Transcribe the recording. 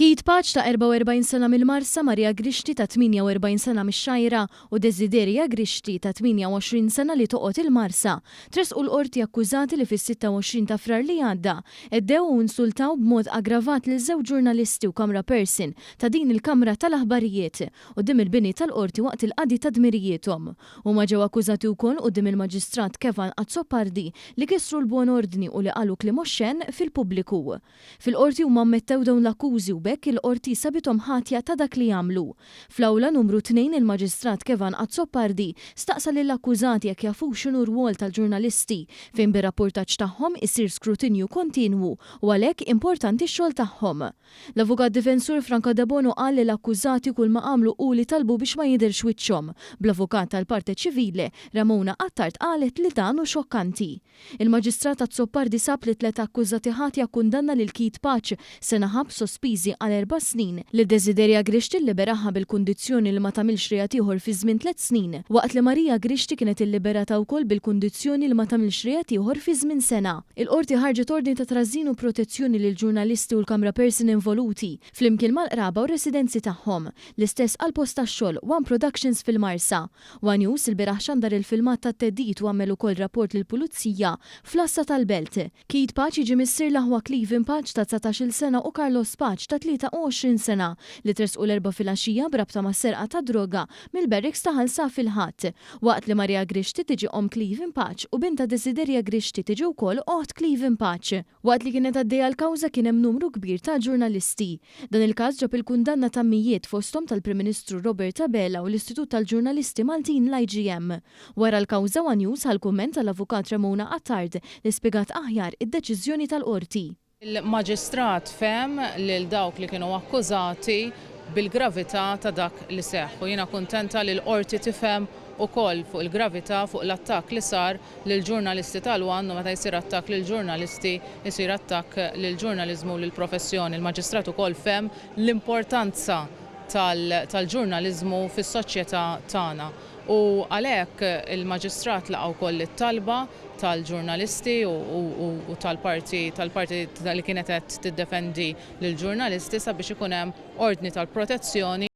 Kate Paċ ta' 44 sena mill-Marsa, Marija Grixti ta' 48 sena mix-Xajra u Desideria Grixti ta' 28 sena li toqgħod il-Marsa tresqu l-qorti akkużati li fis-26 ta' frar li għadda eddew u insultaw b'mod aggravat lil żewġ ġurnalisti u kamra person ta' din il-Kamra tal-Aħbarijiet quddiem il-bini tal-qorti waqt il-qadi ta' dmirijiethom. Huma ġew akkużati wkoll quddiem il-Maġistrat Kevan Azzopardi li kisru l-buon ordni u li qalu kliem oxxen fil-pubbliku. Fil-qorti huma ammettew dawn l-akkużi bekk il-qorti sabitom ħatja ta' dak li jagħmlu. Fl-awla numru 2 il-Maġistrat Kevan Azzopardi staqsa lill-akkużati jekk jafu x'inhu r-rwol tal-ġurnalisti fejn bir-rapportaġġ tagħhom isir skrutinju kontinwu u għalhekk importanti x-xogħol tagħhom. L-avukat difensur Franco De Bono qal li l-akkużati kull ma għamlu u li talbu biex ma jidhirx wiċċhom. Bl-avukat tal-Parti Ċivili Ramona Attard qalet li dan hu xokkanti. Il-Maġistrat Azzopardi sab li tliet akkużati ħatja kundanna lil Kate Paċ sena ħabs sospiżi għal 4 snin li Desideria Grixti liberaħa bil-kundizzjoni li ma tagħmilx reat ieħor fi żmien 3 snin, waqt li Marija Grixti kienet illiberata wkoll bil-kundizzjoni li ma tagħmilx reat ieħor fi żmien sena. Il-qorti ħarġet ordni ta' trażin u protezzjoni lil ġurnalisti u l-kamra person involuti flimkien mal-qraba u residenzi tagħhom. L-istess għal post tax-xogħol One Productions fil-Marsa. One News il-biraħ xandar il-filmat tat-teddid u għamel ukoll rapport lill-Pulizija fl-Assa tal-Belt. Kate Paċ jiġi missier l-aħwa Clevin Paċ ta' 19-il sena u Carlos Paċ ta' 23 sena li tresqu l-4 filgħaxija brabta ma' serqa ta' droga mill-Berriks ta' ħalsa fil-ħadd. Waqt li Marija Grixti tiġi Clevin Paċ u binta Desideria Grixti tiġi wkoll oħt Clevin Paċ. Waqt li kienet għaddejja l-kawża kien hemm numru kbir ta' ġurnalisti. Dan il-każ ġab il-kundanna ta' mijiet fosthom tal-Prim Ministru Robert Abela u l-Istitut tal-Ġurnalisti Maltin l-IGM. Wara l-kawża One News għall-kumment tal-avukat Ramona Attard li spjegat aħjar id-deċiżjoni tal-qorti. Il-Maġistrat fem lil dawk li kienu akkużati bil-gravità ta' dak li seħħ u jiena kuntenta li l-qorti tifhem ukoll fuq il-gravità fuq l-attakk li sar lil ġurnalisti tal-One u meta jsir attakk lil ġurnalisti jsir attakk lil ġurnaliżmu u lil professjoni. Il-Maġistrat ukoll fem l-importanza tal-ġurnaliżmu fis-soċjetà tagħna. U għalhekk il-Maġistrat laqgħu wkoll it-talba tal-ġurnalisti u tal-parti li kienet qed tiddefendi lill-ġurnalisti sabiex ikun hemm ordni tal-protezzjoni